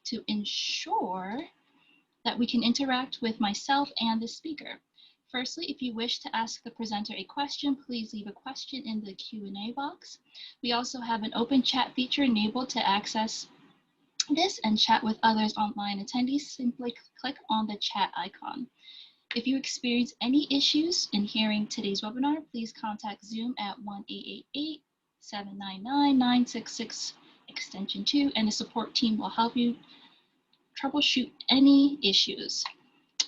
to ensure that we can interact with myself and the speaker. Firstly, if you wish to ask the presenter a question, please leave a question in the Q&A box. We also have an open chat feature enabled to access this and chat with others online attendees. Simply click on the chat icon. If you experience any issues in hearing today's webinar, please contact Zoom at 1-888-799-966 extension 2, and the support team will help you troubleshoot any issues.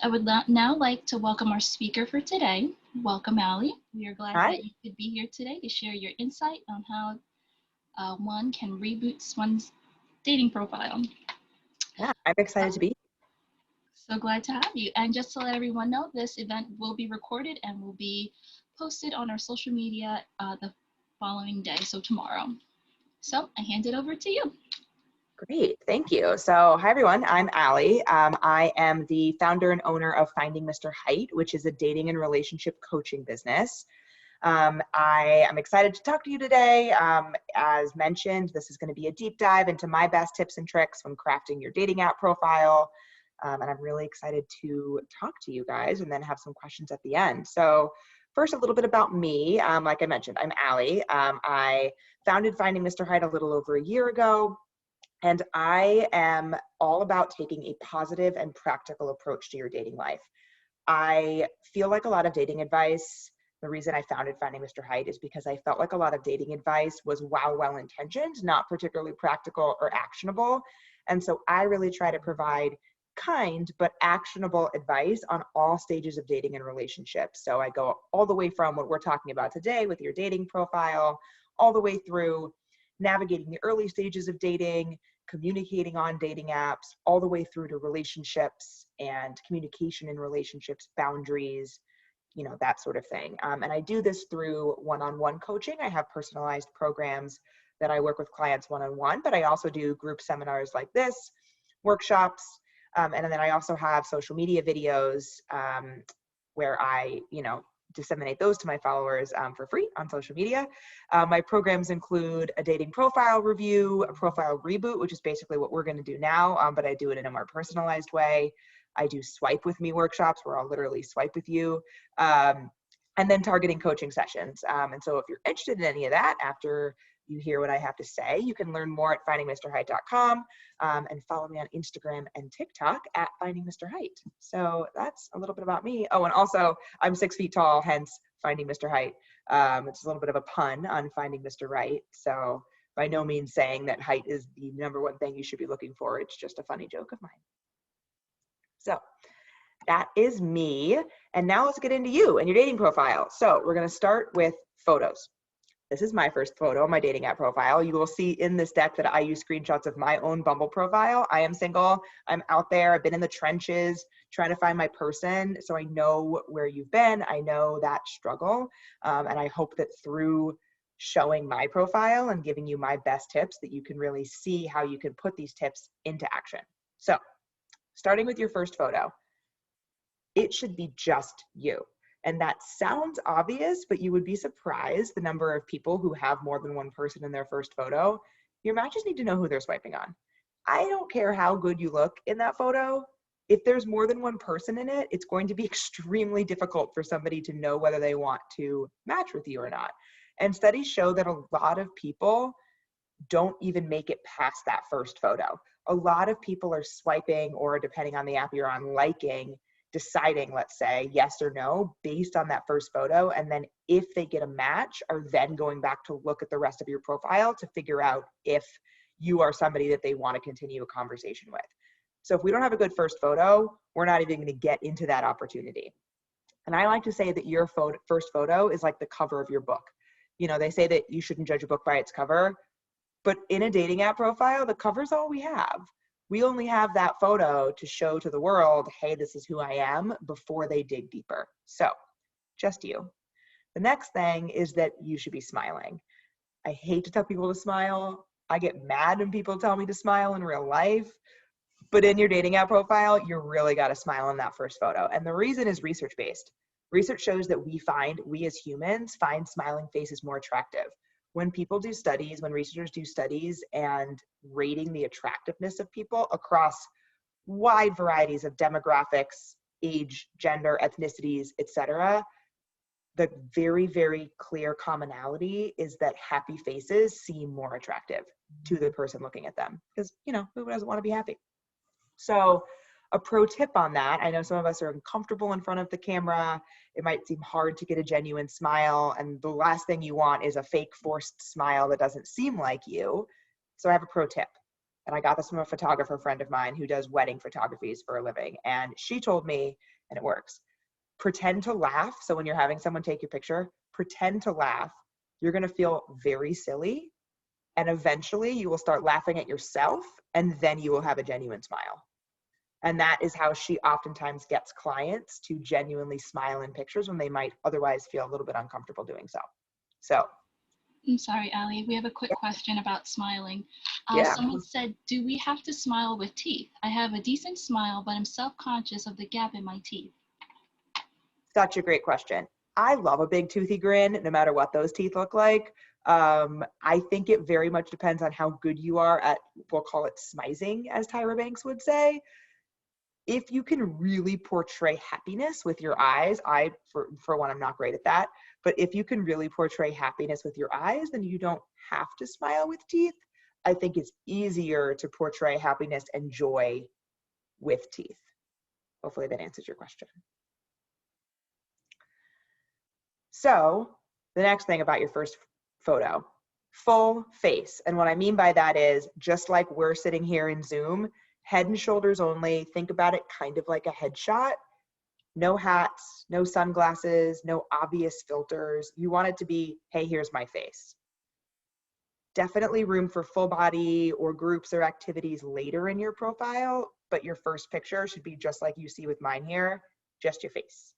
I would now like to welcome our speaker for today. Welcome, Allie. We are glad that you could be here today to share your insight on how one can reboot one's dating profile. Yeah, I'm excited to be here. So glad to have you. And just to let everyone know, this event will be recorded and will be posted on our social media the following day, so tomorrow. So I hand it over to you. Great, thank you. So hi everyone, I'm Allie. I am the founder and owner of FindingMr.Height, which is a dating and relationship coaching business. I am excited to talk to you today. As mentioned, this is going to be a deep dive into my best tips and tricks when crafting your dating app profile. And I'm really excited to talk to you guys and then have some questions at the end. So first, a little bit about me. Like I mentioned, I'm Allie. I founded FindingMr.Height a little over a year ago. And I am all about taking a positive and practical approach to your dating life. I feel like a lot of dating advice, the reason I founded FindingMr.Height is because I felt like a lot of dating advice was well-intentioned, not particularly practical or actionable. And so I really try to provide kind but actionable advice on all stages of dating and relationships. So I go all the way from what we're talking about today with your dating profile, all the way through navigating the early stages of dating, communicating on dating apps, all the way through to relationships and communication in relationships, boundaries, you know, that sort of thing. And I do this through one-on-one coaching. I have personalized programs that I work with clients one-on-one, but I also do group seminars like this, workshops, and then I also have social media videos where I, disseminate those to my followers for free on social media. My programs include a dating profile review, a profile reboot, which is basically what we're going to do now, but I do it in a more personalized way. I do swipe with me workshops where I'll literally swipe with you, and then targeting coaching sessions. And so if you're interested in any of that, after you hear what I have to say, you can learn more at FindingMr.Height.com, and follow me on Instagram and TikTok at FindingMr.Height. So that's a little bit about me. Oh, and also I'm 6 feet tall, hence FindingMr.Height. It's a little bit of a pun on Finding Mr. Right. So by no means saying that height is the #1 thing you should be looking for. It's just a funny joke of mine. So that is me. And now let's get into you and your dating profile. So we're going to start with photos. This is my first photo, my dating app profile. You will see in this deck that I use screenshots of my own Bumble profile. I am single. I'm out there. I've been in the trenches trying to find my person. So I know where you've been. I know that struggle. And I hope that through showing my profile and giving you my best tips that you can really see how you can put these tips into action. So starting with your first photo, it should be just you. And that sounds obvious, but you would be surprised the number of people who have more than one person in their first photo. Your matches need to know who they're swiping on. I don't care how good you look in that photo. If there's more than one person in it, it's going to be extremely difficult for somebody to know whether they want to match with you or not. And studies show that a lot of people don't even make it past that first photo. A lot of people are swiping, or depending on the app you're on, liking, deciding, let's say, yes or no based on that first photo. And then if they get a match, are then going back to look at the rest of your profile to figure out if you are somebody that they want to continue a conversation with. So if we don't have a good first photo, we're not even going to get into that opportunity. And I like to say that your first photo is like the cover of your book. They say that you shouldn't judge a book by its cover, but in a dating app profile, the cover's all we have. We only have that photo to show to the world, hey, this is who I am, before they dig deeper. So just you. The next thing is that you should be smiling. I hate to tell people to smile. I get mad when people tell me to smile in real life, but in your dating app profile, you really got to smile in that first photo. And the reason is research-based. Research shows that we as humans find smiling faces more attractive. when people do studies, when researchers do studies and rating the attractiveness of people across wide varieties of demographics, age, gender, ethnicities, etc., the very, very clear commonality is that happy faces seem more attractive to the person looking at them because, you know, who doesn't want to be happy? So a pro tip on that, I know some of us are uncomfortable in front of the camera. It might seem hard to get a genuine smile. And the last thing you want is a fake forced smile that doesn't seem like you. So I have a pro tip. And I got this from a photographer friend of mine who does wedding photographies for a living. And she told me, and it works, pretend to laugh. So when you're having someone take your picture, pretend to laugh. You're going to feel very silly. And eventually you will start laughing at yourself. And then you will have a genuine smile. And that is how she oftentimes gets clients to genuinely smile in pictures when they might otherwise feel a little bit uncomfortable doing so. So. I'm sorry, Ali. We have a quick question about smiling. Yeah. Someone said, do we have to smile with teeth? I have a decent smile, but I'm self-conscious of the gap in my teeth. Such a great question. I love a big toothy grin, no matter what those teeth look like. I think it very much depends on how good you are at, we'll call it smizing, as Tyra Banks would say. If you can really portray happiness with your eyes, for one, I'm not great at that, but if you can really portray happiness with your eyes, then you don't have to smile with teeth. I think it's easier to portray happiness and joy with teeth. Hopefully that answers your question. So the next thing about your first photo, full face. And what I mean by that is, just like we're sitting here in Zoom, head and shoulders only. Think about it kind of like a headshot. No hats, no sunglasses, no obvious filters. You want it to be, hey, here's my face. Definitely room for full body or groups or activities later in your profile, but your first picture should be just like you see with mine here, just your face.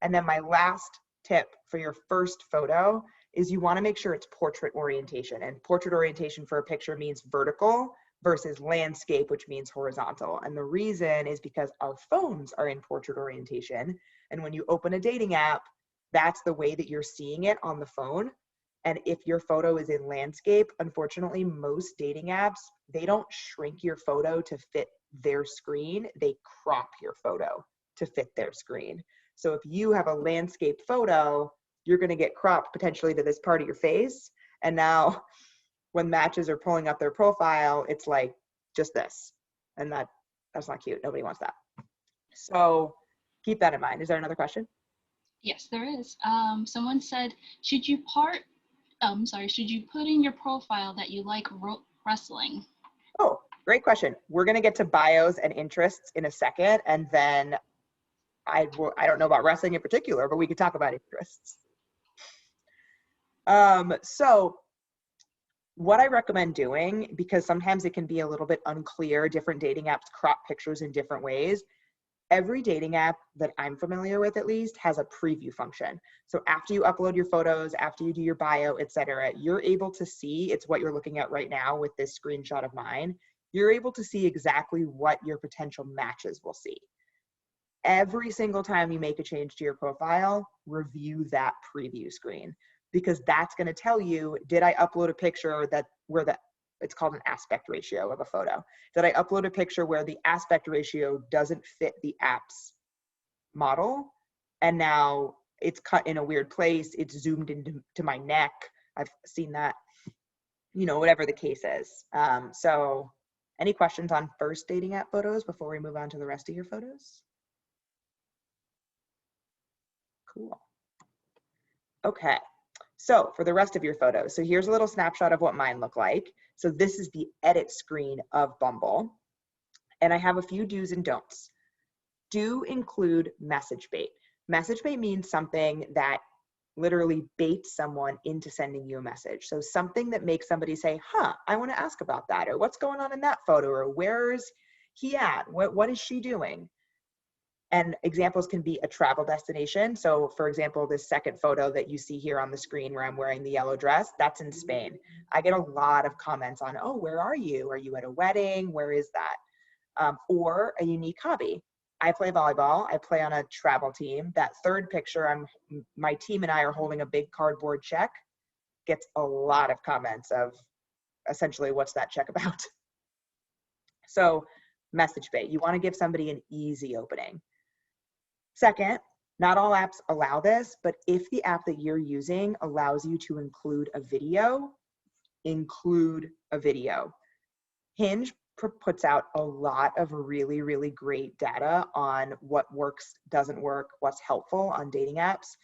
And then my last tip for your first photo is you want to make sure it's portrait orientation. And portrait orientation for a picture means vertical versus landscape, which means horizontal. And the reason is because our phones are in portrait orientation. And when you open a dating app, that's the way that you're seeing it on the phone. And if your photo is in landscape, unfortunately, most dating apps, they don't shrink your photo to fit their screen. They crop your photo to fit their screen. So if you have a landscape photo, you're going to get cropped potentially to this part of your face. And now when matches are pulling up their profile, it's like just this. And that's not cute. Nobody wants that. So keep that in mind. Is there another question? Yes, there is. Someone said, should you put in your profile that you like wrestling? Oh, great question. We're going to get to bios and interests in a second. And then I don't know about wrestling in particular, but we could talk about interests. So what I recommend doing, because sometimes it can be a little bit unclear, different dating apps crop pictures in different ways. Every dating app that I'm familiar with, at least, has a preview function. So after you upload your photos, after you do your bio, etc., you're able to see, it's what you're looking at right now with this screenshot of mine, you're able to see exactly what your potential matches will see. Every single time you make a change to your profile, review that preview screen, because that's going to tell you, did I upload a picture it's called an aspect ratio of a photo. Did I upload a picture where the aspect ratio doesn't fit the app's model? And now it's cut in a weird place. It's zoomed into my neck. I've seen that, whatever the case is. So any questions on first dating app photos before we move on to the rest of your photos? Cool. Okay. So for the rest of your photos, so here's a little snapshot of what mine look like. So this is the edit screen of Bumble. And I have a few do's and don'ts. Do include message bait. Message bait means something that literally baits someone into sending you a message. So something that makes somebody say, I want to ask about that, or what's going on in that photo, or where's he at? What is she doing? And examples can be a travel destination. So for example, this second photo that you see here on the screen where I'm wearing the yellow dress, that's in Spain. I get a lot of comments on, oh, where are you? Are you at a wedding? Where is that? Or a unique hobby. I play volleyball. I play on a travel team. That third picture, my team and I are holding a big cardboard check. gets a lot of comments of essentially, what's that check about? So message bait, you want to give somebody an easy opening. Second, not all apps allow this, but if the app that you're using allows you to include a video, include a video. Hinge puts out a lot of really, really great data on what works, doesn't work, what's helpful on dating apps.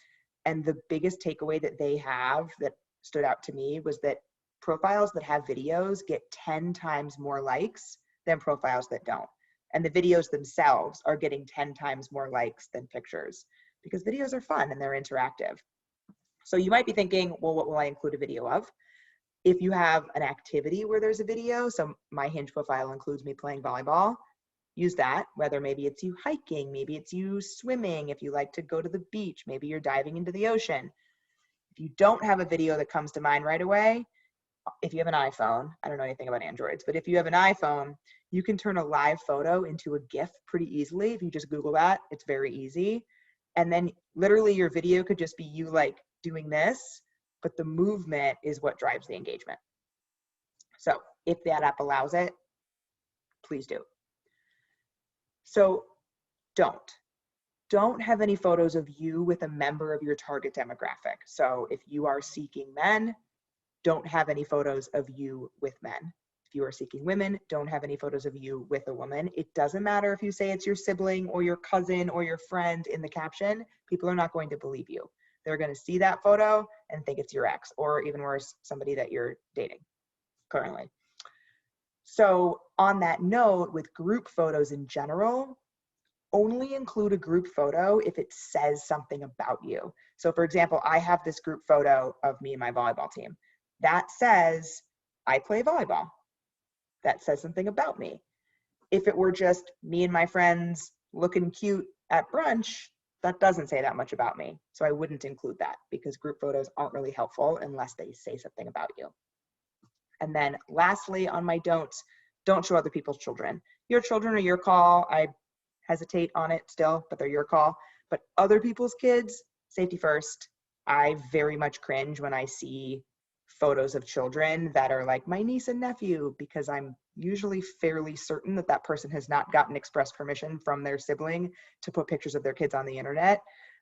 And the biggest takeaway that they have that stood out to me was that profiles that have videos get 10 times more likes than profiles that don't. And the videos themselves are getting 10 times more likes than pictures, because videos are fun and they're interactive. So you might be thinking, well, what will I include a video of? If you have an activity where there's a video, so my Hinge profile includes me playing volleyball, use that, whether maybe it's you hiking, maybe it's you swimming, if you like to go to the beach, maybe you're diving into the ocean. If you don't have a video that comes to mind right away, if you have an iPhone, I don't know anything about Androids, but if you have an iPhone, you can turn a live photo into a GIF pretty easily. If you just Google that, it's very easy. And then literally your video could just be you like doing this, but the movement is what drives the engagement. So if that app allows it, please do. So don't have any photos of you with a member of your target demographic. So if you are seeking men, don't have any photos of you with men. If you are seeking women, don't have any photos of you with a woman. It doesn't matter if you say it's your sibling or your cousin or your friend in the caption, people are not going to believe you. They're going to see that photo and think it's your ex, or even worse, somebody that you're dating currently. So on that note, with group photos in general, only include a group photo if it says something about you. So for example, I have this group photo of me and my volleyball team. That says I play volleyball. That says something about me. If it were just me and my friends looking cute at brunch, that doesn't say that much about me. So I wouldn't include that, because group photos aren't really helpful unless they say something about you. And then lastly, on my don'ts, don't show other people's children. Your children are your call. I hesitate on it still, but they're your call. But other people's kids, safety first. I very much cringe when I see photos of children that are like my niece and nephew, because I'm usually fairly certain that that person has not gotten express permission from their sibling to put pictures of their kids on the internet.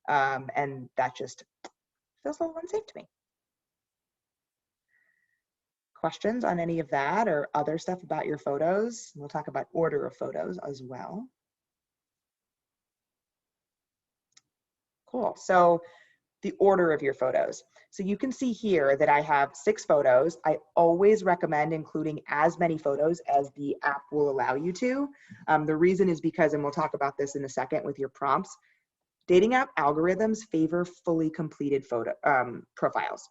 And that just feels a little unsafe to me. Questions on any of that or other stuff about your photos? We'll talk about order of photos as well. Cool. So the order of your photos. So you can see here that I have 6 photos. I always recommend including as many photos as the app will allow you to. The reason is because, and we'll talk about this in a second with your prompts, dating app algorithms favor fully completed photo profiles.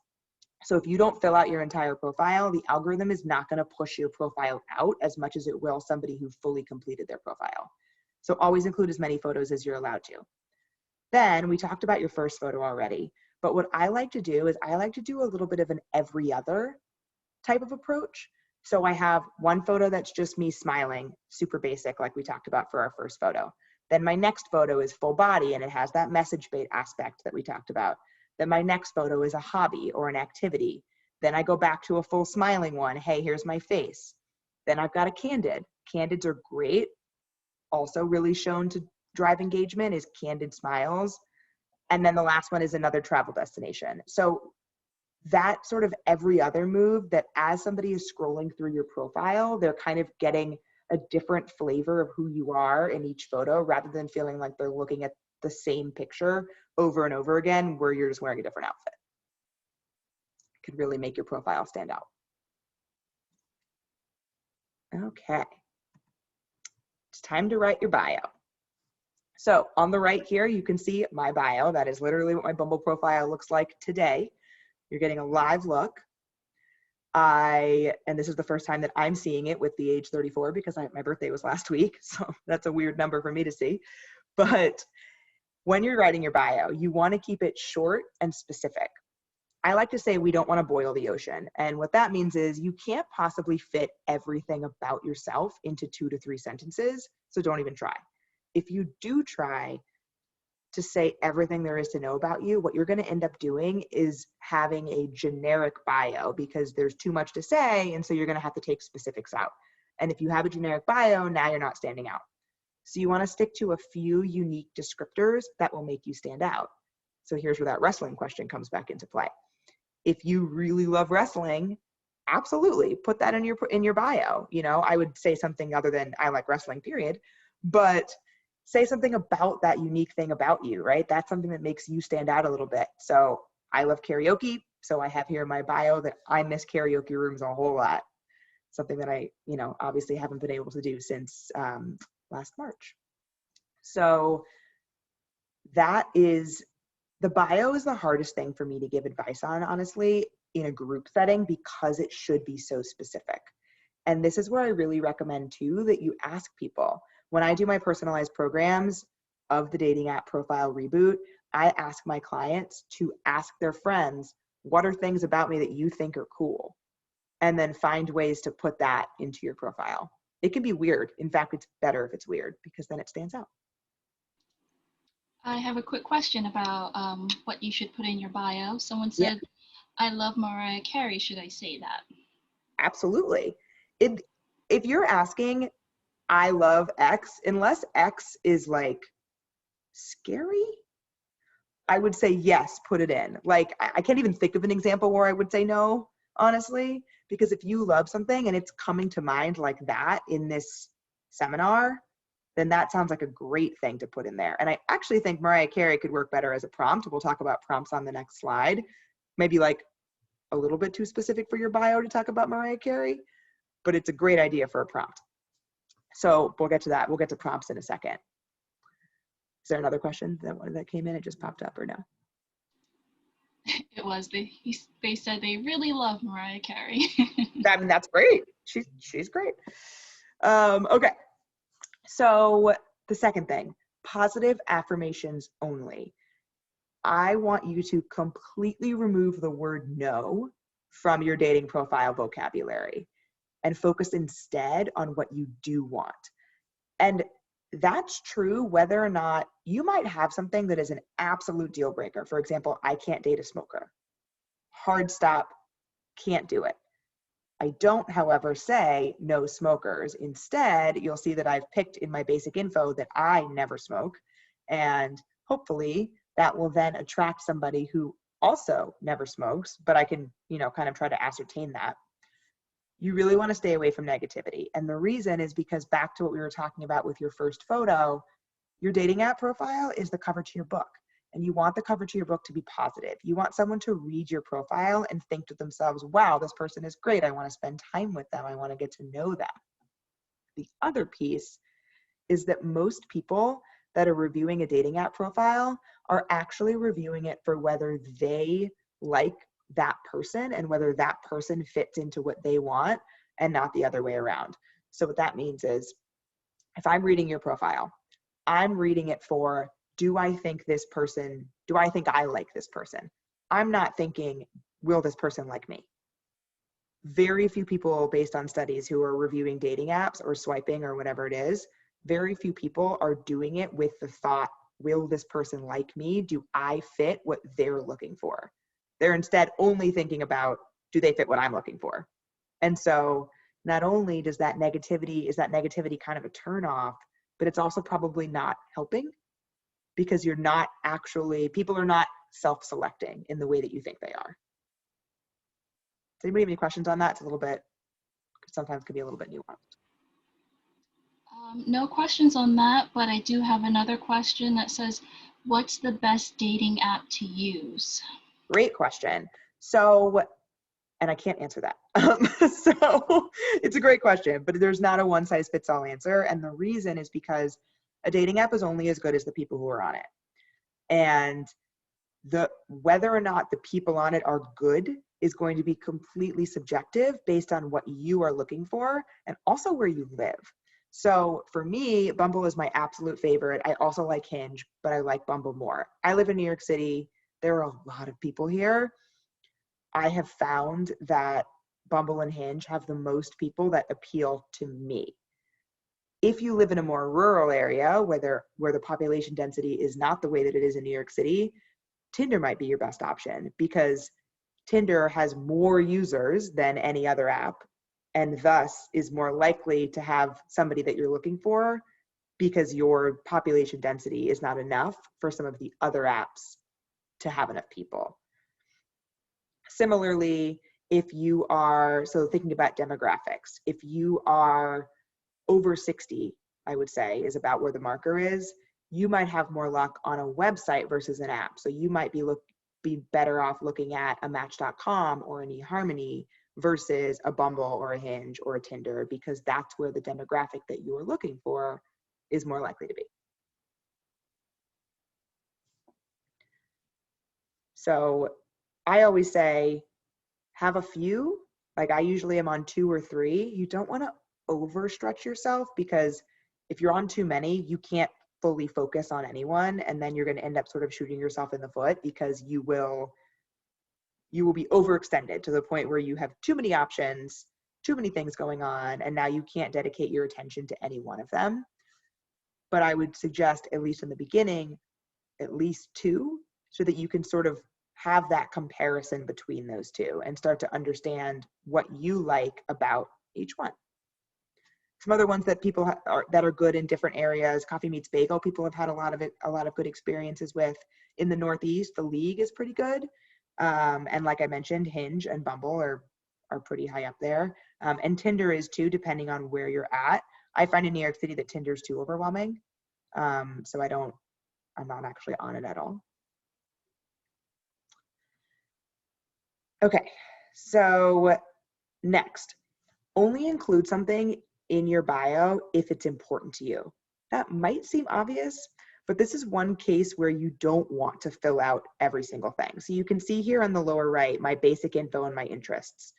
So if you don't fill out your entire profile, the algorithm is not going to push your profile out as much as it will somebody who fully completed their profile. So always include as many photos as you're allowed to. Then we talked about your first photo already, but what I like to do is I like to do a little bit of an every other type of approach. So I have one photo that's just me smiling, super basic, like we talked about for our first photo. Then my next photo is full body and it has that message bait aspect that we talked about. Then my next photo is a hobby or an activity. Then I go back to a full smiling one. Hey, here's my face. Then I've got a candid. Candids are great. Also really shown to drive engagement is candid smiles. And then the last one is another travel destination. So that sort of every other move, that as somebody is scrolling through your profile, they're kind of getting a different flavor of who you are in each photo, rather than feeling like they're looking at the same picture over and over again where you're just wearing a different outfit. It could really make your profile stand out. Okay. It's time to write your bio. So on the right here, you can see my bio. That is literally what my Bumble profile looks like today. You're getting a live look. And this is the first time that I'm seeing it with the age 34, because my birthday was last week. So that's a weird number for me to see. But when you're writing your bio, you want to keep it short and specific. I like to say we don't want to boil the ocean. And what that means is you can't possibly fit everything about yourself into 2 to 3 sentences. So don't even try. If you do try, to say everything there is to know about you, what you're going to end up doing is having a generic bio because there's too much to say. And so you're going to have to take specifics out. And if you have a generic bio, now you're not standing out. So you want to stick to a few unique descriptors that will make you stand out. So here's where that wrestling question comes back into play. If you really love wrestling, absolutely put that in your bio. You know, I would say something other than I like wrestling, period. But say something about that unique thing about you, right? That's something that makes you stand out a little bit. So I love karaoke. So I have here in my bio that I miss karaoke rooms a whole lot. Something that I, you know, obviously haven't been able to do since last March. So that is, the bio is the hardest thing for me to give advice on, honestly, in a group setting because it should be so specific. And this is where I really recommend too that you ask people. When I do my personalized programs of the dating app Profile Reboot, I ask my clients to ask their friends, what are things about me that you think are cool? And then find ways to put that into your profile. It can be weird. In fact, it's better if it's weird because then it stands out. I have a quick question about what you should put in your bio. Someone Yeah, said, I love Mariah Carey. Should I say that? absolutely. If you're asking, I love X, unless X is like scary, I would say yes, put it in. Like, I can't even think of an example where I would say no, honestly, because if you love something and it's coming to mind like that in this seminar, then that sounds like a great thing to put in there. And I actually think Mariah Carey could work better as a prompt. We'll talk about prompts on the next slide. Maybe like a little bit too specific for your bio to talk about Mariah Carey, but it's a great idea for a prompt. So we'll get to that. We'll get to prompts in a second. Is there another question that came in? It just popped up or no? It was, they said they really love Mariah Carey. I mean, that's great. She's great. Okay. So the second thing, positive affirmations only. I want you to completely remove the word no from your dating profile vocabulary and focus instead on what you do want. And that's true whether or not you might have something that is an absolute deal breaker. For example, I can't date a smoker. Hard stop, can't do it. I don't, however, say no smokers. Instead, you'll see that I've picked in my basic info that I never smoke. And hopefully that will then attract somebody who also never smokes, but I can, you know, kind of try to ascertain that. You really want to stay away from negativity. And the reason is because back to what we were talking about with your first photo, your dating app profile is the cover to your book. And you want the cover to your book to be positive. You want someone to read your profile and think to themselves, wow, this person is great. I want to spend time with them. I want to get to know them. The other piece is that most people that are reviewing a dating app profile are actually reviewing it for whether they like that person and whether that person fits into what they want and not the other way around. So what that means is if I'm reading your profile, I'm reading it for, do I think I like this person? I'm not thinking, will this person like me? Very few people, based on studies, who are reviewing dating apps or swiping or whatever it is, very few people are doing it with the thought, will this person like me? Do I fit what they're looking for? They're instead only thinking about, do they fit what I'm looking for? And so not only is that negativity kind of a turnoff, but it's also probably not helping because people are not self-selecting in the way that you think they are. Does anybody have any questions on that? It's a little bit, sometimes can be a little bit nuanced. No questions on that, but I do have another question that says, what's the best dating app to use? Great question. So, and I can't answer that. So it's a great question, but there's not a one size fits all answer. And the reason is because a dating app is only as good as the people who are on it. And whether or not the people on it are good is going to be completely subjective based on what you are looking for and also where you live. So for me, Bumble is my absolute favorite. I also like Hinge, but I like Bumble more. I live in New York City. There are a lot of people here. I have found that Bumble and Hinge have the most people that appeal to me. If you live in a more rural area where the population density is not the way that it is in New York City, Tinder might be your best option, because Tinder has more users than any other app, and thus is more likely to have somebody that you're looking for, because your population density is not enough for some of the other apps to have enough people. Similarly, if you are, so thinking about demographics, if you are over 60, I would say, is about where the marker is, you might have more luck on a website versus an app. So you might be better off looking at a Match.com or an eHarmony versus a Bumble or a Hinge or a Tinder, because that's where the demographic that you are looking for is more likely to be. So I always say, have a few. Like, I usually am on 2 or 3. You don't want to overstretch yourself, because if you're on too many, you can't fully focus on anyone, and then you're going to end up sort of shooting yourself in the foot, because you will be overextended to the point where you have too many options, too many things going on, and now you can't dedicate your attention to any one of them. But I would suggest, at least in the beginning, at least 2, so that you can sort of have that comparison between those 2 and start to understand what you like about each one. Some other ones that people that are good in different areas, Coffee Meets Bagel, people have had a lot of good experiences with. In the Northeast, The League is pretty good. And like I mentioned, Hinge and Bumble are pretty high up there. And Tinder is too, depending on where you're at. I find in New York City that Tinder is too overwhelming. So I'm not actually on it at all. Okay, so next, only include something in your bio if it's important to you. That might seem obvious, but this is one case where you don't want to fill out every single thing. So you can see here on the lower right, my basic info and my interests.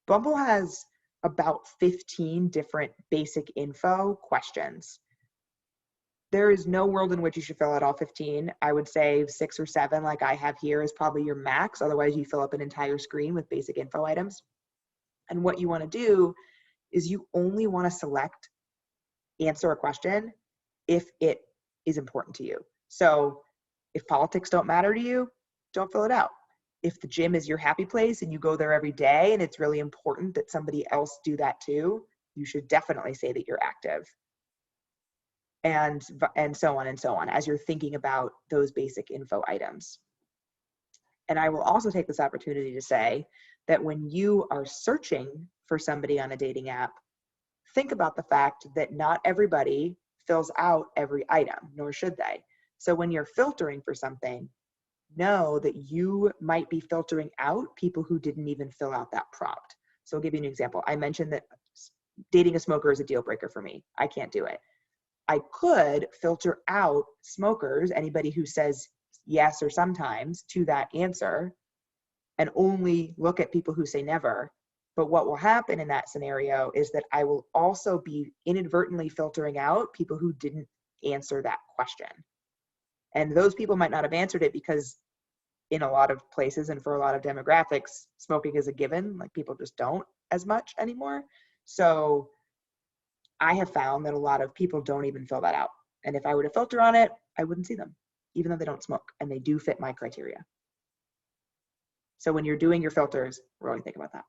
Bumble has about 15 different basic info questions. There is no world in which you should fill out all 15. I would say 6 or 7, like I have here, is probably your max. Otherwise, you fill up an entire screen with basic info items. And what you want to do is you only want to select answer a question if it is important to you. So if politics don't matter to you, don't fill it out. If the gym is your happy place and you go there every day and it's really important that somebody else do that too, you should definitely say that you're active. And so on and so on, as you're thinking about those basic info items. And I will also take this opportunity to say that when you are searching for somebody on a dating app, think about the fact that not everybody fills out every item, nor should they. So when you're filtering for something, know that you might be filtering out people who didn't even fill out that prompt. So I'll give you an example. I mentioned that dating a smoker is a deal breaker for me. I can't do it. I could filter out smokers, anybody who says yes or sometimes to that answer, and only look at people who say never. But what will happen in that scenario is that I will also be inadvertently filtering out people who didn't answer that question. And those people might not have answered it because in a lot of places and for a lot of demographics, smoking is a given. Like, people just don't as much anymore. So I have found that a lot of people don't even fill that out. And if I were to filter on it, I wouldn't see them, even though they don't smoke and they do fit my criteria. So when you're doing your filters, really think about that.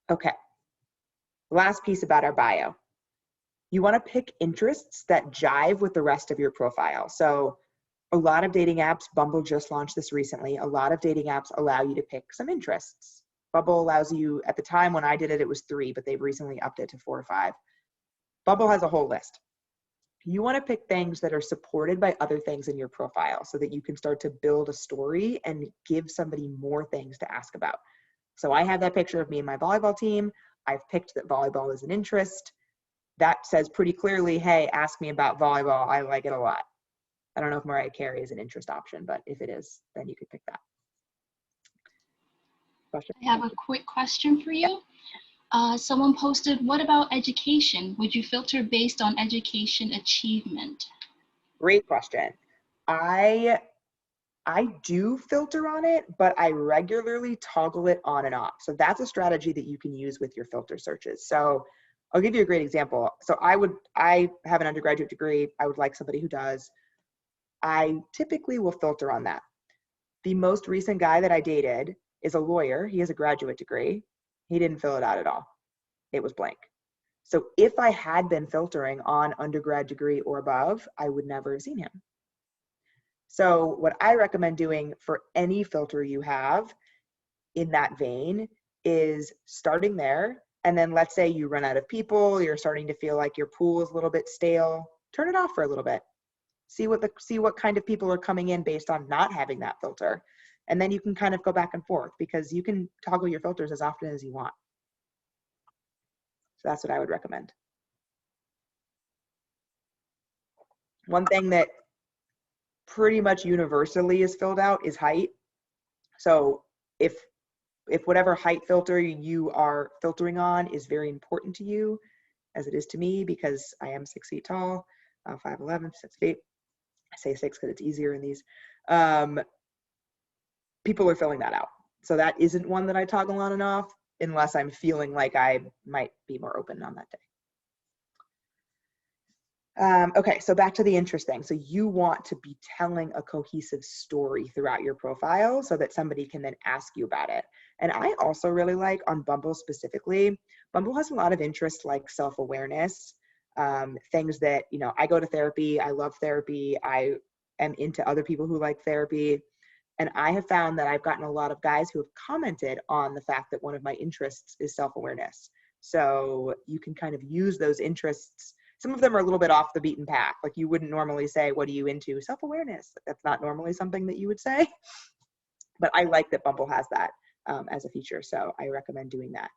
Okay, last piece about our bio. You want to pick interests that jive with the rest of your profile. So a lot of dating apps, Bumble just launched this recently, a lot of dating apps allow you to pick some interests. Bumble allows you, at the time when I did it, it was 3, but they've recently upped it to 4 or 5. Bumble has a whole list. You want to pick things that are supported by other things in your profile so that you can start to build a story and give somebody more things to ask about. So I have that picture of me and my volleyball team. I've picked that volleyball is an interest. That says pretty clearly, hey, ask me about volleyball. I like it a lot. I don't know if Mariah Carey is an interest option, but if it is, then you could pick that. Question? I have a quick question for you. Someone posted, what about education? Would you filter based on education achievement? Great question. I do filter on it, but I regularly toggle it on and off. So that's a strategy that you can use with your filter searches. So I'll give you a great example. So I have an undergraduate degree. I would like somebody who does. I typically will filter on that. The most recent guy that I dated is a lawyer. He has a graduate degree. He didn't fill it out at all. It was blank. So if I had been filtering on undergrad degree or above, I would never have seen him. So what I recommend doing for any filter you have in that vein is starting there. And then let's say you run out of people, you're starting to feel like your pool is a little bit stale, turn it off for a little bit. See what kind of people are coming in based on not having that filter. And then you can kind of go back and forth because you can toggle your filters as often as you want. So that's what I would recommend. One thing that pretty much universally is filled out is height. So if whatever height filter you are filtering on is very important to you, as it is to me because I am 6 feet tall, 5'11", 6 feet. I say 6 because it's easier in these. People are filling that out. So that isn't one that I toggle on and off unless I'm feeling like I might be more open on that day. Okay, so back to the interest thing. So you want to be telling a cohesive story throughout your profile so that somebody can then ask you about it. And I also really like on Bumble specifically, Bumble has a lot of interests like self-awareness, things that, you know, I go to therapy, I love therapy, I am into other people who like therapy. And I have found that I've gotten a lot of guys who have commented on the fact that one of my interests is self-awareness. So you can kind of use those interests. Some of them are a little bit off the beaten path. Like you wouldn't normally say, what are you into? Self-awareness. That's not normally something that you would say. But I like that Bumble has that as a feature. So I recommend doing that.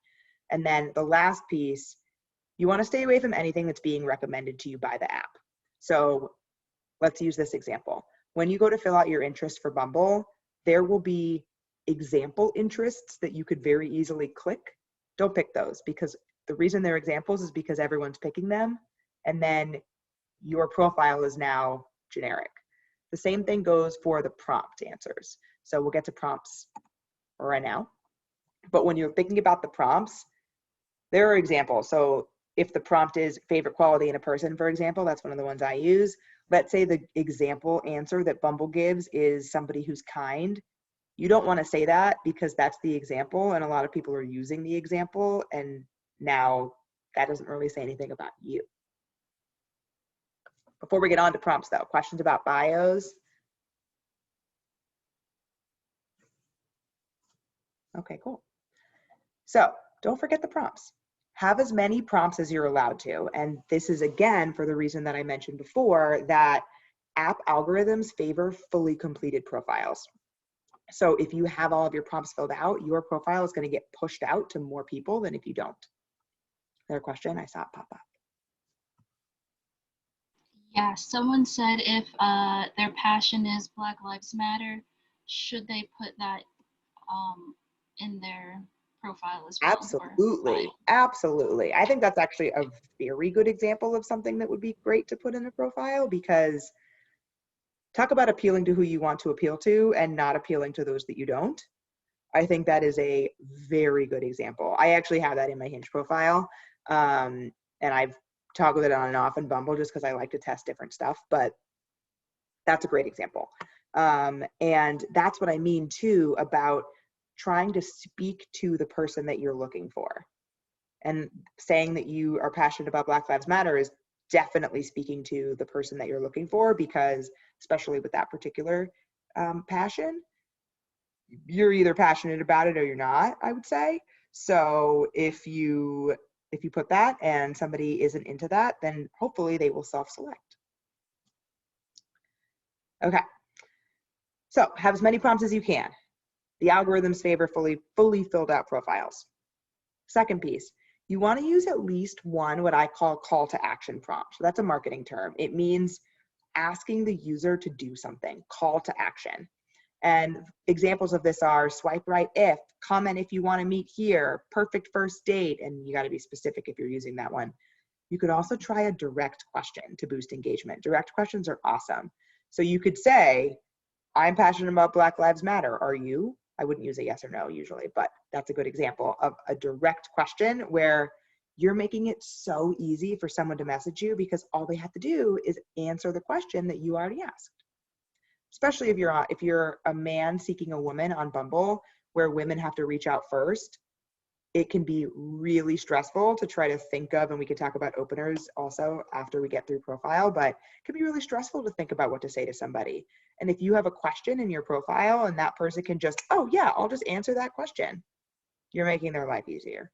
And then the last piece, you want to stay away from anything that's being recommended to you by the app. So let's use this example. When you go to fill out your interest for Bumble, there will be example interests that you could very easily click. Don't pick those because the reason they're examples is because everyone's picking them. And then your profile is now generic. The same thing goes for the prompt answers. So we'll get to prompts right now. But when you're thinking about the prompts, there are examples. So if the prompt is favorite quality in a person, for example, that's one of the ones I use. Let's say the example answer that Bumble gives is somebody who's kind. You don't want to say that because that's the example and a lot of people are using the example and now that doesn't really say anything about you. Before we get on to prompts though, questions about bios? Okay, cool. So don't forget the prompts. Have as many prompts as you're allowed to. And this is again, for the reason that I mentioned before, that app algorithms favor fully completed profiles. So if you have all of your prompts filled out, your profile is going to get pushed out to more people than if you don't. Another question I saw it pop up. Yeah, someone said if their passion is Black Lives Matter, should they put that in their profile as well? Absolutely, absolutely. I think that's actually a very good example of something that would be great to put in a profile because talk about appealing to who you want to appeal to and not appealing to those that you don't. I think that is a very good example. I actually have that in my Hinge profile, and I've toggled it on and off in Bumble just because I like to test different stuff, but that's a great example. And that's what I mean too about trying to speak to the person that you're looking for. And saying that you are passionate about Black Lives Matter is definitely speaking to the person that you're looking for because especially with that particular passion, you're either passionate about it or you're not, I would say. So if you put that and somebody isn't into that, then hopefully they will self-select. Okay. So have as many prompts as you can. The algorithms favor fully filled out profiles. Second piece, you want to use at least one what I call to action prompt. So that's a marketing term. It means asking the user to do something, call to action. And examples of this are swipe right if, comment if you want to meet here, perfect first date, and you got to be specific if you're using that one. You could also try a direct question to boost engagement. Direct questions are awesome. So you could say, I'm passionate about Black Lives Matter. Are you? I wouldn't use a yes or no usually, but that's a good example of a direct question where you're making it so easy for someone to message you because all they have to do is answer the question that you already asked. Especially if you're a man seeking a woman on Bumble, where women have to reach out first, it can be really stressful to try to think of, and we can talk about openers also after we get through profile, but it can be really stressful to think about what to say to somebody. And if you have a question in your profile and that person can just, oh yeah, I'll just answer that question, you're making their life easier.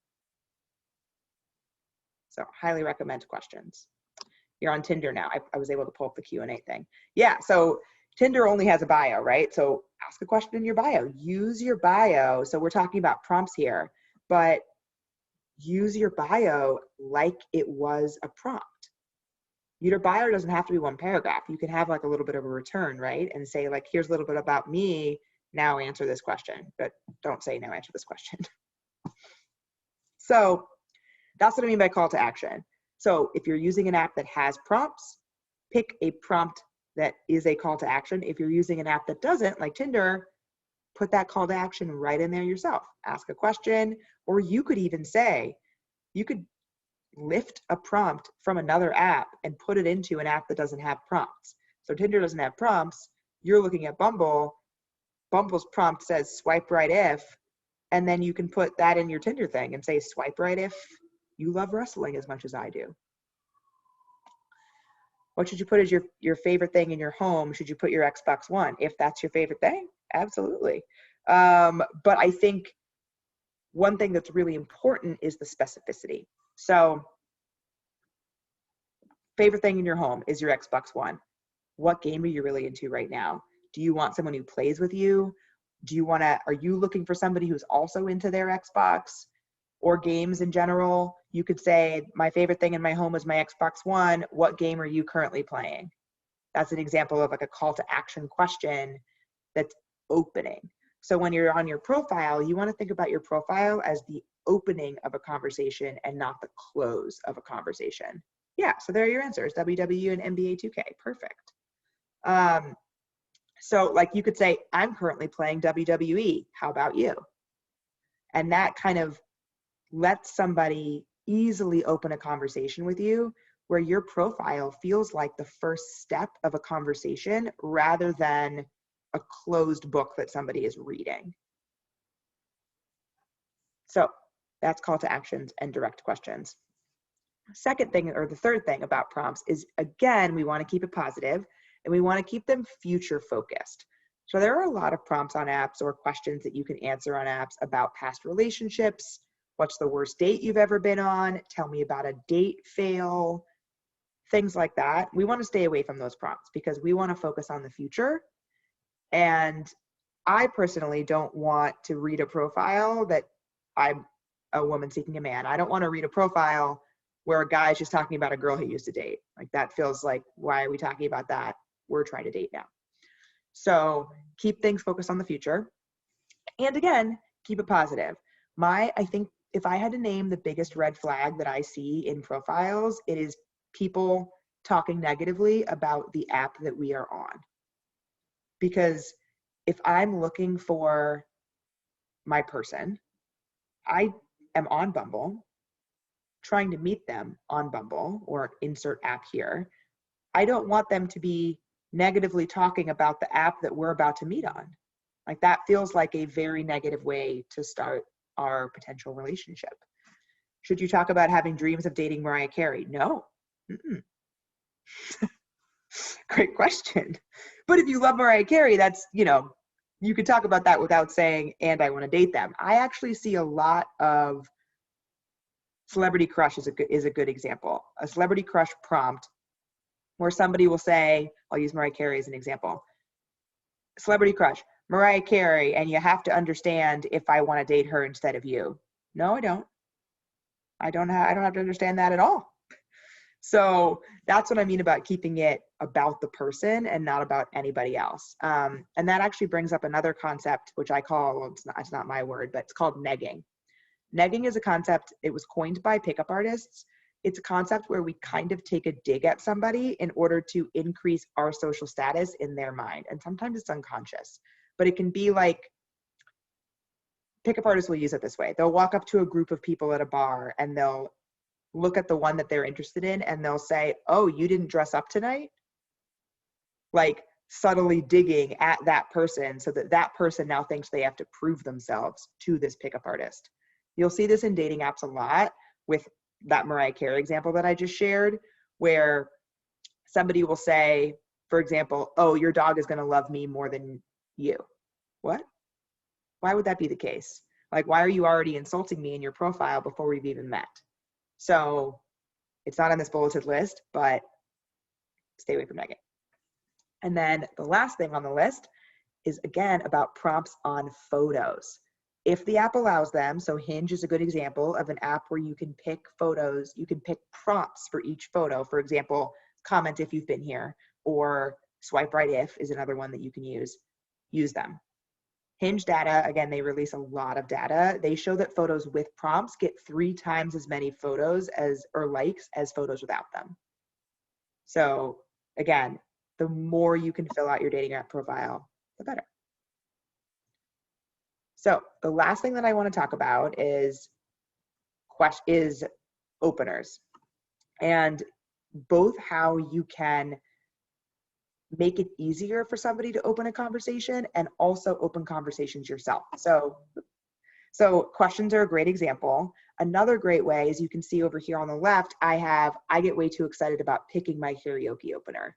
So highly recommend questions. You're on Tinder now. I was able to pull up the Q&A thing. Yeah, so Tinder only has a bio, right? So ask a question in your bio. Use your bio. So we're talking about prompts here, but use your bio like it was a prompt. Your bio doesn't have to be one paragraph. You can have like a little bit of a return, right? And say like, here's a little bit about me. Now answer this question, but don't say now answer this question. So that's what I mean by call to action. So if you're using an app that has prompts, pick a prompt that is a call to action. If you're using an app that doesn't, like Tinder, put that call to action right in there yourself. Ask a question, or you could even say, you could lift a prompt from another app and put it into an app that doesn't have prompts. So Tinder doesn't have prompts. You're looking at Bumble. Bumble's prompt says swipe right if, and then you can put that in your Tinder thing and say swipe right if you love wrestling as much as I do. What should you put as your favorite thing in your home? Should you put your Xbox One? If that's your favorite thing, absolutely. But I think one thing that's really important is the specificity. So favorite thing in your home is your Xbox One. What game are you really into right now? Do you want someone who plays with you? Are you looking for somebody who's also into their Xbox or games in general? You could say, my favorite thing in my home is my Xbox One. What game are you currently playing? That's an example of like a call to action question that's opening. So when you're on your profile, you want to think about your profile as the opening of a conversation and not the close of a conversation. Yeah, so there are your answers, WW and NBA 2K, perfect. So like you could say, I'm currently playing WWE, how about you? And that kind of lets somebody easily open a conversation with you where your profile feels like the first step of a conversation rather than a closed book that somebody is reading. So that's call to actions and direct questions. Second thing, or the third thing about prompts is, again, we want to keep it positive and we want to keep them future focused. So there are a lot of prompts on apps or questions that you can answer on apps about past relationships. What's the worst date you've ever been on? Tell me about a date fail, things like that. We want to stay away from those prompts because we want to focus on the future. And I personally don't want to read a profile that I'm a woman seeking a man. I don't want to read a profile where a guy's just talking about a girl he used to date. Like that feels like, why are we talking about that? We're trying to date now. So keep things focused on the future. And again, keep it positive. I think if I had to name the biggest red flag that I see in profiles, it is people talking negatively about the app that we are on. Because if I'm looking for my person, I am on Bumble, trying to meet them on Bumble or insert app here. I don't want them to be negatively talking about the app that we're about to meet on. Like that feels like a very negative way to start our potential relationship. Should you talk about having dreams of dating Mariah Carey? No. Great question. But if you love Mariah Carey, that's, you could talk about that without saying, and I want to date them. I actually see a lot of celebrity crush is a good example. A celebrity crush prompt where somebody will say, I'll use Mariah Carey as an example. Celebrity crush, Mariah Carey, and you have to understand if I want to date her instead of you. No, I don't. I don't have to understand that at all. So that's what I mean about keeping it about the person and not about anybody else. And that actually brings up another concept, which I call, well, it's not my word, but it's called negging. Negging is a concept, it was coined by pickup artists. It's a concept where we kind of take a dig at somebody in order to increase our social status in their mind. And sometimes it's unconscious, but it can be like, pickup artists will use it this way. They'll walk up to a group of people at a bar and they'll look at the one that they're interested in and they'll say, oh, you didn't dress up tonight? Like subtly digging at that person so that that person now thinks they have to prove themselves to this pickup artist. You'll see this in dating apps a lot with that Mariah Carey example that I just shared, where somebody will say, for example, oh, your dog is going to love me more than you. What? Why would that be the case? Like, why are you already insulting me in your profile before we've even met? So it's not on this bulleted list, but stay away from negging. And then the last thing on the list is, again, about prompts on photos. If the app allows them, so Hinge is a good example of an app where you can pick photos, you can pick prompts for each photo. For example, comment if you've been here, or swipe right if is another one that you can use them. Hinge data, again, they release a lot of data. They show that photos with prompts get 3 times as many photos or likes as photos without them. So again, the more you can fill out your dating app profile, the better. So the last thing that I want to talk about is openers, and both how you can make it easier for somebody to open a conversation and also open conversations yourself. So questions are a great example. Another great way is, you can see over here on the left, I get way too excited about picking my karaoke opener.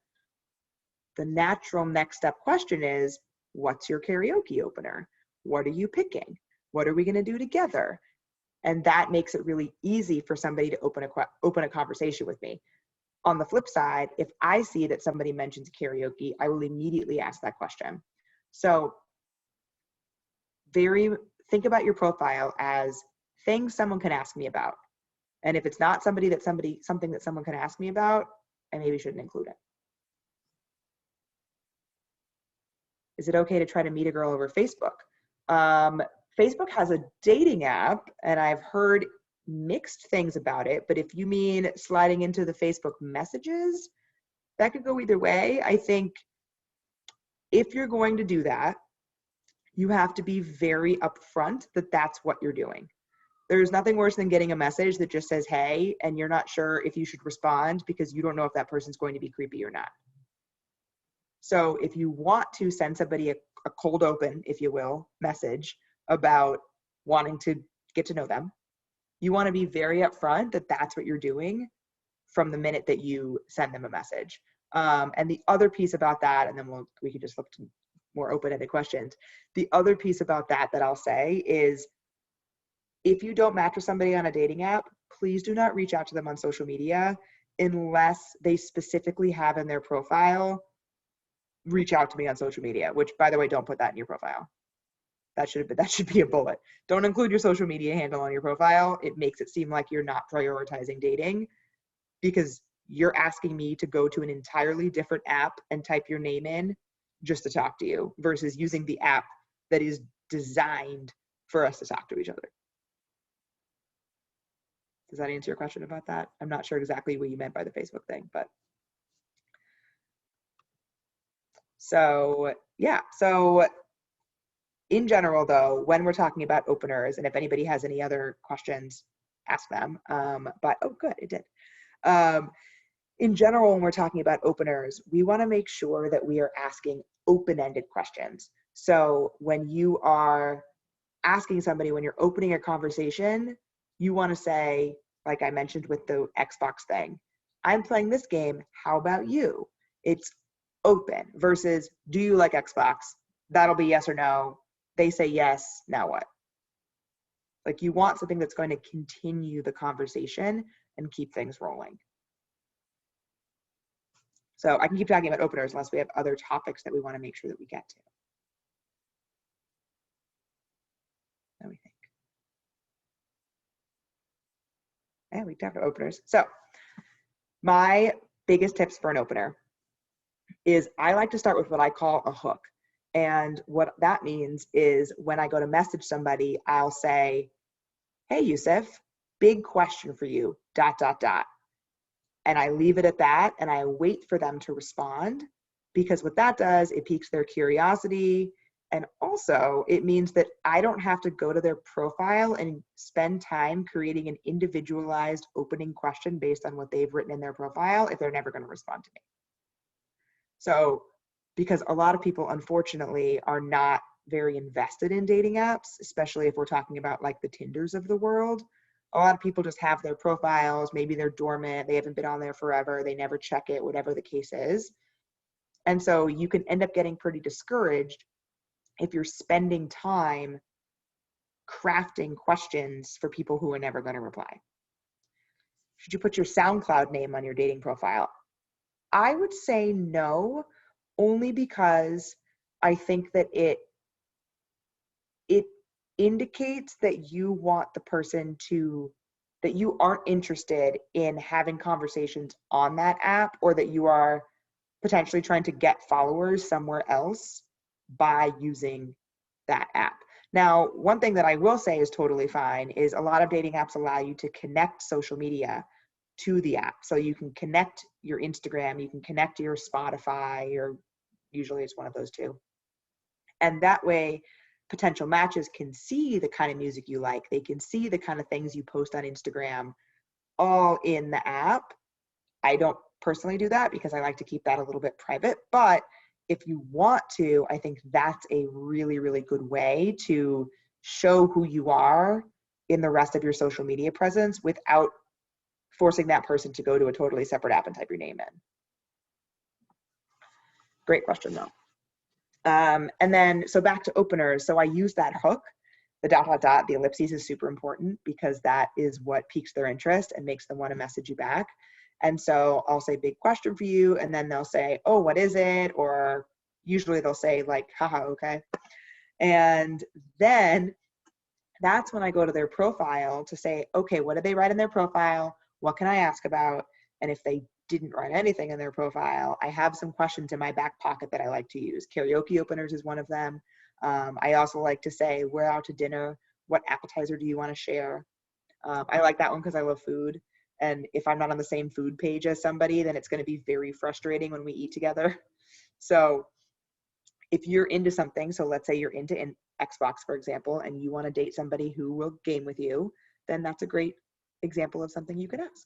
The natural next step question is, what's your karaoke opener? What are you picking? What are we going to do together? And that makes it really easy for somebody to open a conversation with me. On the flip side, if I see that somebody mentions karaoke, I will immediately ask that question. So think about your profile as things someone can ask me about. And if it's not something that someone can ask me about, I maybe shouldn't include it. Is it okay to try to meet a girl over Facebook? Facebook has a dating app, and I've heard mixed things about it, but if you mean sliding into the Facebook messages, that could go either way. I think if you're going to do that, you have to be very upfront that that's what you're doing. There's nothing worse than getting a message that just says, hey, and you're not sure if you should respond because you don't know if that person's going to be creepy or not. So if you want to send somebody a cold open, if you will, message about wanting to get to know them, you want to be very upfront that that's what you're doing from the minute that you send them a message. And the other piece about that, and then we can just look to more open-ended questions. The other piece about that I'll say is, if you don't match with somebody on a dating app, please do not reach out to them on social media unless they specifically have in their profile, reach out to me on social media, which, by the way, don't put that in your profile. That should be a bullet. Don't include your social media handle on your profile. It makes it seem like you're not prioritizing dating, because you're asking me to go to an entirely different app and type your name in just to talk to you, versus using the app that is designed for us to talk to each other. Does that answer your question about that? I'm not sure exactly what you meant by the Facebook thing, but. So yeah, so in general though, when we're talking about openers, and if anybody has any other questions, ask them. But, oh good, it did. In general, when we're talking about openers, we wanna make sure that we are asking open-ended questions. So when you are asking somebody, when you're opening a conversation, you wanna say, like I mentioned with the Xbox thing, I'm playing this game, how about you? It's open, versus, do you like Xbox? That'll be yes or no. They say yes, now what? Like, you want something that's going to continue the conversation and keep things rolling. So I can keep talking about openers unless we have other topics that we want to make sure that we get to. Let me think. Yeah, we talked about openers. So my biggest tips for an opener is, I like to start with what I call a hook. And what that means is, when I go to message somebody, I'll say, hey, Yusuf, big question for you, ... And I leave it at that, and I wait for them to respond, because what that does, it piques their curiosity. And also, it means that I don't have to go to their profile and spend time creating an individualized opening question based on what they've written in their profile if they're never going to respond to me. So, because a lot of people, unfortunately, are not very invested in dating apps, especially if we're talking about like the Tinders of the world. A lot of people just have their profiles, maybe they're dormant, they haven't been on there forever, they never check it, whatever the case is. And so you can end up getting pretty discouraged if you're spending time crafting questions for people who are never going to reply. Should you put your SoundCloud name on your dating profile? I would say no, only because I think that it indicates that you want the person to, that you aren't interested in having conversations on that app, or that you are potentially trying to get followers somewhere else by using that app. Now, one thing that I will say is totally fine is a lot of dating apps allow you to connect social media to the app. So you can connect your Instagram, you can connect your Spotify, or usually it's one of those two. And that way, potential matches can see the kind of music you like. They can see the kind of things you post on Instagram all in the app. I don't personally do that because I like to keep that a little bit private, but if you want to, I think that's a really, really good way to show who you are in the rest of your social media presence without forcing that person to go to a totally separate app and type your name in. Great question though. And then, so back to openers. So I use that hook, the ... the ellipses is super important because that is what piques their interest and makes them want to message you back. And so I'll say big question for you, and then they'll say, oh, what is it? Or usually they'll say like, haha, okay. And then that's when I go to their profile to say, okay, what did they write in their profile? What can I ask about? And if they didn't write anything in their profile, I have some questions in my back pocket that I like to use. Karaoke openers is one of them. I also like to say, we're out to dinner. What appetizer do you want to share? I like that one because I love food. And if I'm not on the same food page as somebody, then it's going to be very frustrating when we eat together. So if you're into something, so let's say you're into Xbox, for example, and you want to date somebody who will game with you, then that's a great example of something you could ask.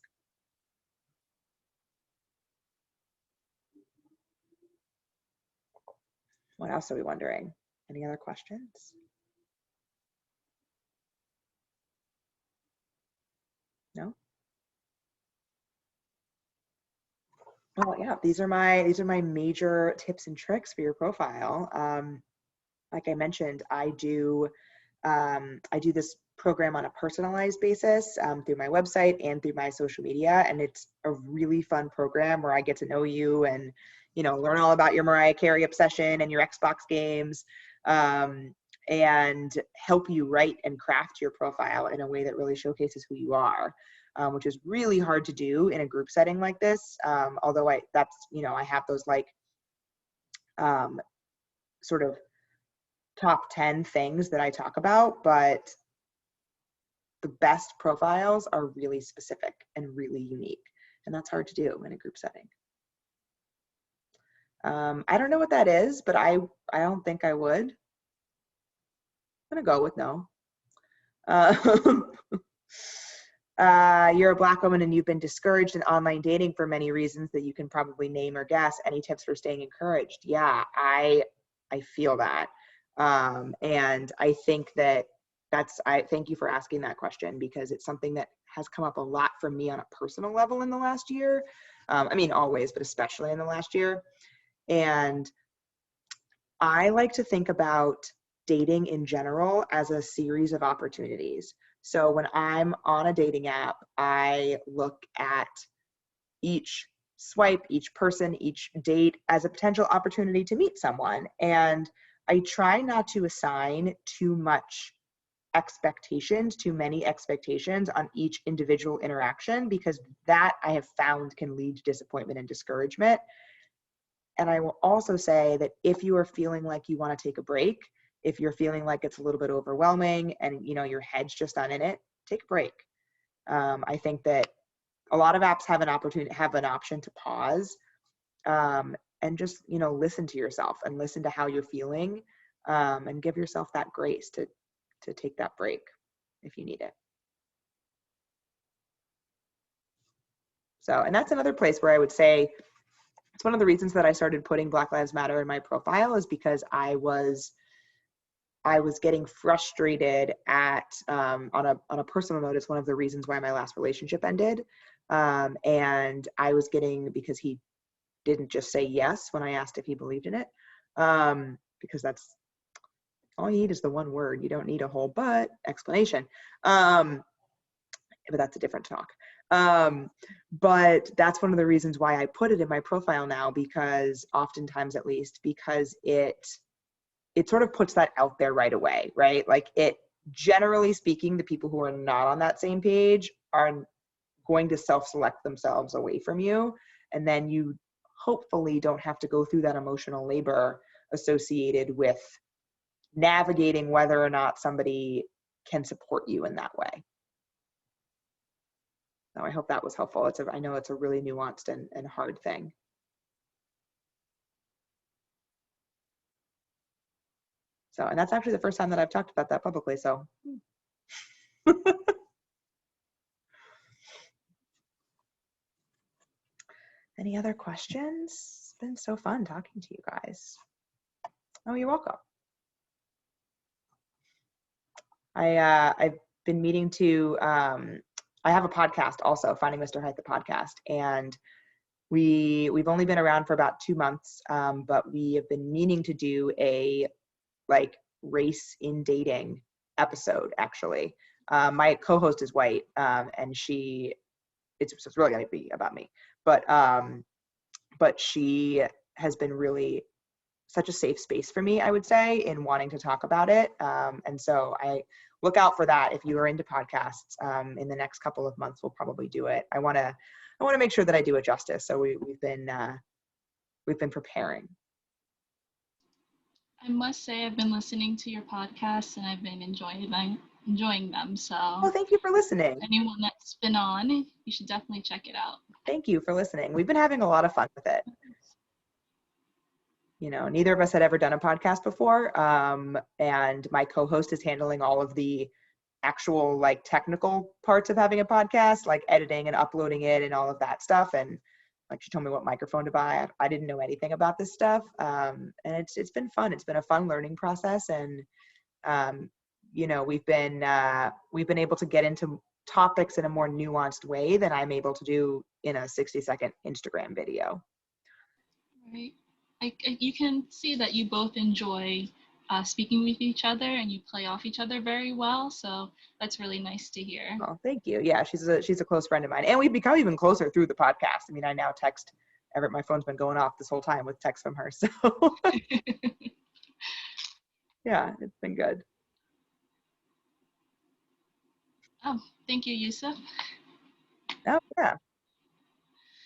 What else are we wondering? Any other questions? No? Oh yeah, these are my major tips and tricks for your profile. Like I mentioned, I do this program on a personalized basis through my website and through my social media, and it's a really fun program where I get to know you and learn all about your Mariah Carey obsession and your Xbox games, and help you write and craft your profile in a way that really showcases who you are. Which is really hard to do in a group setting like this. Although I have those like sort of top 10 things that I talk about, but the best profiles are really specific and really unique. And that's hard to do in a group setting. I don't know what that is, but I don't think I would. I'm gonna go with no. You're a Black woman and you've been discouraged in online dating for many reasons that you can probably name or guess. Any tips for staying encouraged? Yeah, I feel that. And I think that I thank you for asking that question, because it's something that has come up a lot for me on a personal level in the last year. I mean, always, but especially in the last year. And I like to think about dating in general as a series of opportunities. So when I'm on a dating app, I look at each swipe, each person, each date as a potential opportunity to meet someone. And I try not to assign too many expectations on each individual interaction, because that I have found can lead to disappointment and discouragement. And I will also say that if you are feeling like you want to take a break, if you're feeling like it's a little bit overwhelming and your head's just not in it, take a break. I think that a lot of apps have an option to pause and just listen to yourself and listen to how you're feeling. and give yourself that grace to take that break if you need it. So, and that's another place where I would say it's one of the reasons that I started putting Black Lives Matter in my profile, is because I was getting frustrated at, on a personal note, it's one of the reasons why my last relationship ended. And I was getting, because he didn't just say yes when I asked if he believed in it, because that's all you need is the one word. You don't need a whole but explanation. But that's a different talk. But that's one of the reasons why I put it in my profile now, because oftentimes, at least, because it sort of puts that out there right away, right? Like, it, generally speaking, the people who are not on that same page are going to self-select themselves away from you. And then you hopefully don't have to go through that emotional labor associated with navigating whether or not somebody can support you in that way. So I hope that was helpful. I know it's a really nuanced and hard thing. So, and that's actually the first time that I've talked about that publicly, so. Any other questions? It's been so fun talking to you guys. Oh, you're welcome. I've been meaning to, I have a podcast also, FindingMr.Height, the podcast, and we've only been around for about 2 months, but we have been meaning to do a race in dating episode, actually. My co-host is white, and it's really going to be about me, but she has been really such a safe space for me, I would say, in wanting to talk about it. And so I look out for that. If you are into podcasts, in the next couple of months, we'll probably do it. I want to make sure that I do it justice. So we've been preparing. I must say I've been listening to your podcasts and I've been enjoying them. So, oh, thank you for listening. Anyone that's been on, you should definitely check it out. Thank you for listening. We've been having a lot of fun with it. You know, neither of us had ever done a podcast before, and my co-host is handling all of the actual technical parts of having a podcast, like editing and uploading it and all of that stuff. And she told me what microphone to buy. I didn't know anything about this stuff, and it's been fun. It's been a fun learning process, and you know, we've been able to get into topics in a more nuanced way than I'm able to do in a 60-second Instagram video. Right. You can see that you both enjoy speaking with each other and you play off each other very well. So that's really nice to hear. Oh, thank you. Yeah, she's a close friend of mine. And we've become even closer through the podcast. I mean, I now text Everett. My phone's been going off this whole time with texts from her. So yeah, it's been good. Oh, thank you, Yusuf. Oh, yeah.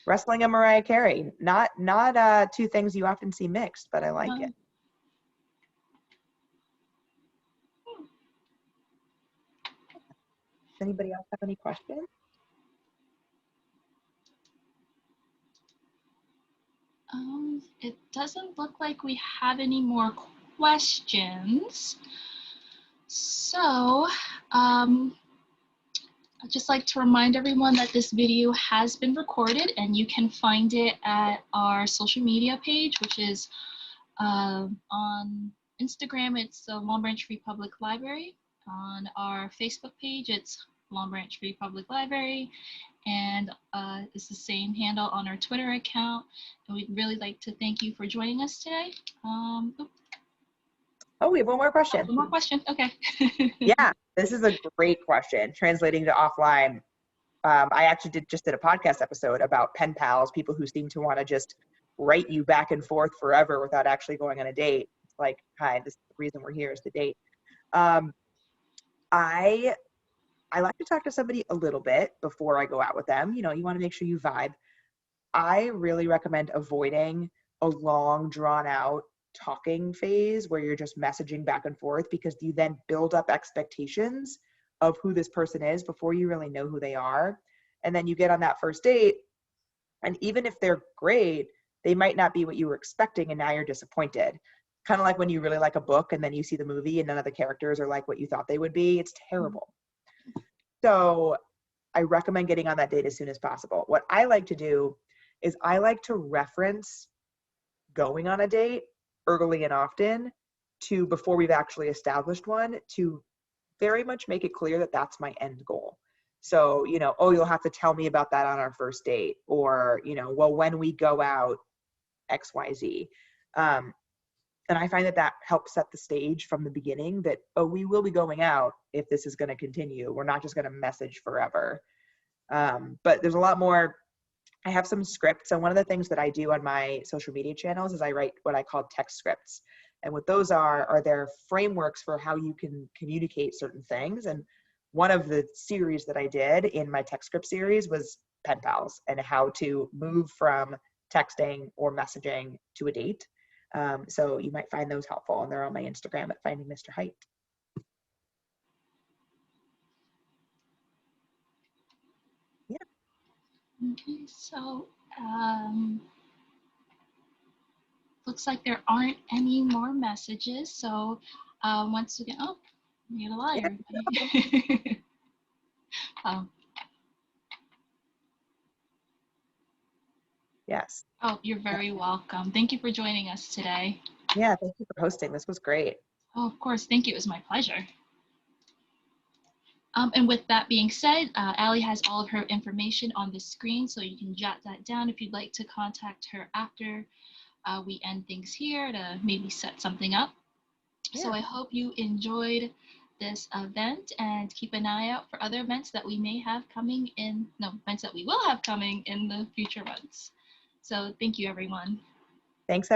Wrestling and Mariah Carey. Not two things you often see mixed, but I like it. Does anybody else have any questions? It doesn't look like we have any more questions. So, I'd just like to remind everyone that this video has been recorded and you can find it at our social media page, which is on Instagram, it's the Long Branch Free Public Library. On our Facebook page, it's Long Branch Free Public Library. And it's the same handle on our Twitter account. And we'd really like to thank you for joining us today. Oh, we have one more question. One more question, okay. Yeah, this is a great question. Translating to offline, I actually just did a podcast episode about pen pals, people who seem to want to just write you back and forth forever without actually going on a date. It's like, hi, this is the reason we're here is to date. I like to talk to somebody a little bit before I go out with them. You know, you want to make sure you vibe. I really recommend avoiding a long, drawn out talking phase where you're just messaging back and forth, because you then build up expectations of who this person is before you really know who they are. And then you get on that first date, and even if they're great, they might not be what you were expecting, and now you're disappointed. kind of like when you really like a book and then you see the movie and none of the characters are like what you thought they would be. It's terrible. So I recommend getting on that date as soon as possible. What I like to do is I like to reference going on a date early and often to before we've actually established one, to very much make it clear that that's my end goal. So, you know, oh, you'll have to tell me about that on our first date, or, you know, well, when we go out, XYZ. And I find that that helps set the stage from the beginning that, oh, we will be going out if this is going to continue. We're not just going to message forever. But there's a lot more. I have some scripts. And one of the things that I do on my social media channels is I write what I call text scripts. And what those are there frameworks for how you can communicate certain things. And one of the series that I did in my text script series was pen pals and how to move from texting or messaging to a date. So you might find those helpful, and they're on my Instagram at FindingMr.Height. Yeah. Okay, so looks like there aren't any more messages. So once again, oh, you're a liar. Yeah. Yes. Oh, you're very welcome. Thank you for joining us today. Yeah, thank you for hosting. This was great. Oh, of course. Thank you. It was my pleasure. And with that being said, Allie has all of her information on the screen, so you can jot that down if you'd like to contact her after we end things here to maybe set something up. Yeah. So I hope you enjoyed this event, and keep an eye out for other events that we may have coming in, events that we will have coming in the future months. So thank you, everyone. Thanks,